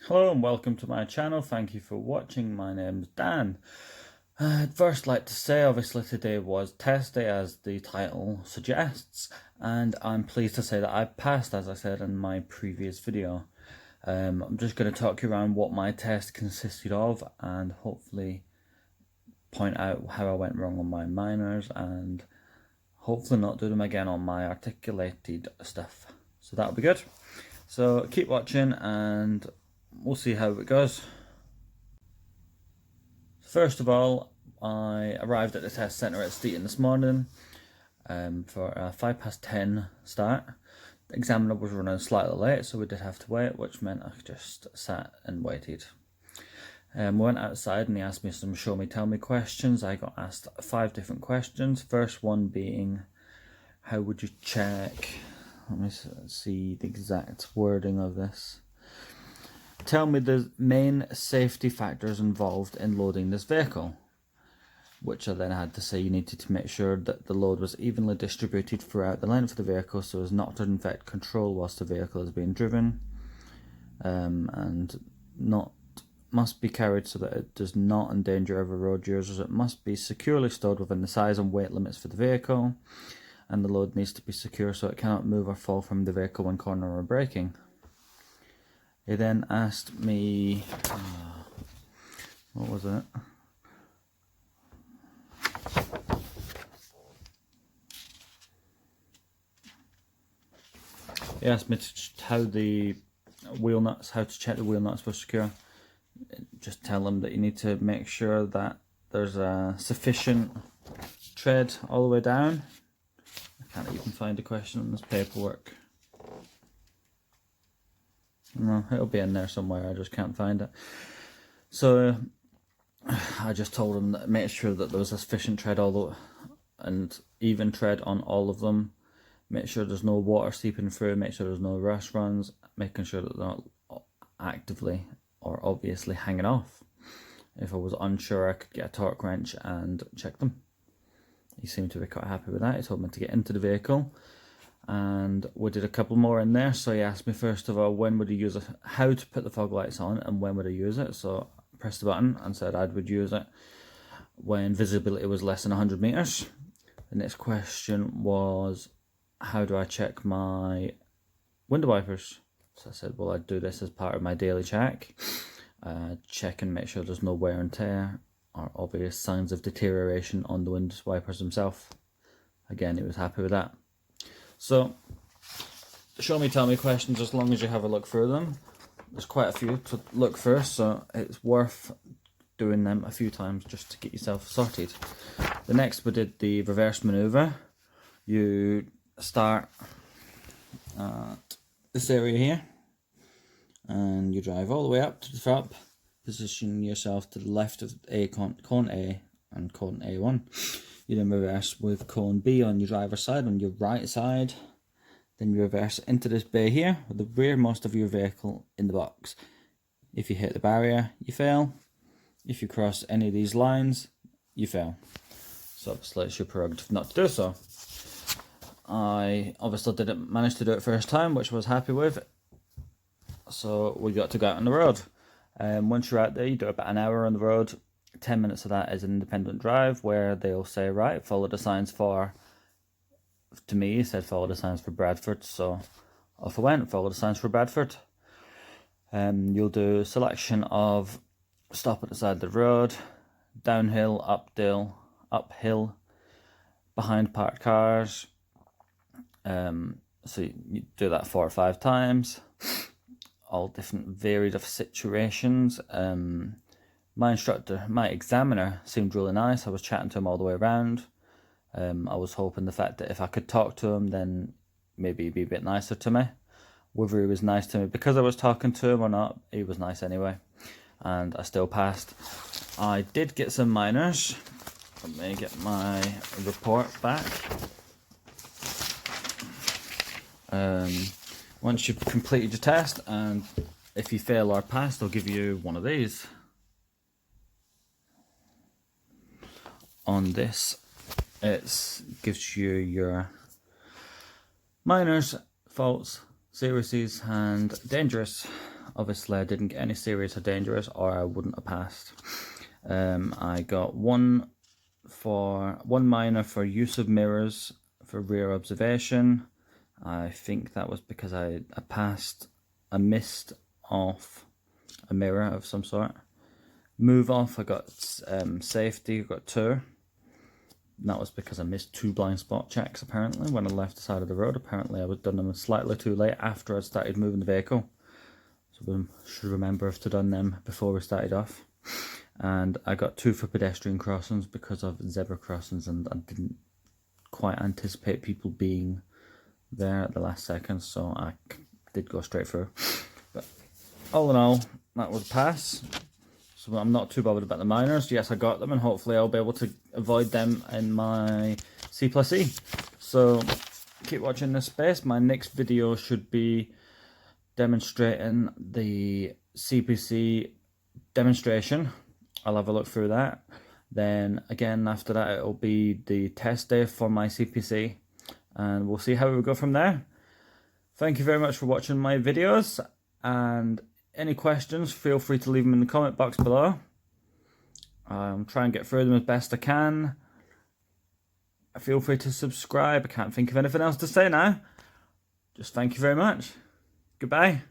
Hello and welcome to my channel. Thank you for watching. My name's Dan. I'd first like to say obviously today was test day as the title suggests, and I'm pleased to say that I passed, as I said in my previous video. I'm just going to talk you around what my test consisted of and hopefully point out how I went wrong on my minors and hopefully not do them again on my articulated stuff. So that'll be good. So keep watching and we'll see how it goes. First of all, I arrived at the test centre at Steeton this morning for a 10:05 start. The examiner was running slightly late, so we did have to wait, which meant I just sat and waited. We went outside and he asked me some show me tell me questions. I got asked 5 different questions. First one being, how would you check? Let me see the exact wording of this. Tell me the main safety factors involved in loading this vehicle. Which I then had to say you needed to make sure that the load was evenly distributed throughout the length of the vehicle so as not to infect control whilst the vehicle is being driven. And must be carried so that it does not endanger other road users. It must be securely stored within the size and weight limits for the vehicle. And the load needs to be secure so it cannot move or fall from the vehicle when cornering or braking. He then asked me, what was it? He asked me how the wheel nuts, how to check the wheel nuts were secure. Just tell him that you need to make sure that there's a sufficient tread all the way down. I can't even find a question on this paperwork. No, it'll be in there somewhere, I just can't find it. So I just told him that make sure that there was a sufficient tread and even tread on all of them. Make sure there's no water seeping through, make sure there's no rush runs, making sure that they're not actively or obviously hanging off. If I was unsure, I could get a torque wrench and check them. He seemed to be quite happy with that. He told me to get into the vehicle and we did a couple more in there. So he asked me first of all when would he use it, how to put the fog lights on and when would I use it. So I pressed the button and said I would use it when visibility was less than 100 meters. The next question was, how do I check my window wipers? So I said, well, I'd do this as part of my daily check. Check and make sure there's no wear and tear or obvious signs of deterioration on the window wipers themselves. Again, he was happy with that. So, show me, tell me questions as long as you have a look through them. There's quite a few to look through, so it's worth doing them a few times just to get yourself sorted. The next we did the reverse manoeuvre. You start at this area here and you drive all the way up to the front, position yourself to the left of cone A and cone A1. You then reverse with cone B on your driver's side, on your right side. Then you reverse into this bay here with the rearmost of your vehicle in the box. If you hit the barrier, you fail. If you cross any of these lines, you fail. So obviously it's your prerogative not to do so. I obviously didn't manage to do it first time, which I was happy with. So we got to go out on the road. Once you're out there, you do about an hour on the road. 10 minutes of that is an independent drive where they'll say, right, follow the signs to me, it said follow the signs for Bradford. So off I went, follow the signs for Bradford. You'll do a selection of stop at the side of the road, downhill, uphill, behind parked cars. So you do that 4 or 5 times, all different varied of situations. My examiner seemed really nice. I was chatting to him all the way around. I was hoping the fact that if I could talk to him, then maybe he'd be a bit nicer to me. Whether he was nice to me because I was talking to him or not, he was nice anyway. And I still passed. I did get some minors. Let me get my report back. Once you've completed your test, and if you fail or pass, they'll give you one of these. On this, it gives you your minors, faults, serious, and dangerous. Obviously, I didn't get any serious or dangerous, or I wouldn't have passed. I got one minor for use of mirrors for rear observation. I think that was because I passed a missed off a mirror of some sort. Move off, I got safety, I got 2. And that was because I missed 2 blind spot checks apparently when I left the side of the road. Apparently I was done them slightly too late after I started moving the vehicle. So we should remember if to done them before we started off. And I got 2 for pedestrian crossings because of zebra crossings, and I didn't quite anticipate people being there at the last second, so I did go straight through. But all in all, that was a pass. So I'm not too bothered about the minors. Yes, I got them, and hopefully I'll be able to avoid them in my C+E. So keep watching this space. My next video should be demonstrating the CPC demonstration. I'll have a look through that. Then again after that it'll be the test day for my CPC, and we'll see how we go from there. Thank you very much for watching my videos, and any questions feel free to leave them in the comment box below. Try and get through them as best I can. Feel free to subscribe. I can't think of anything else to say now. Just thank you very much. Goodbye.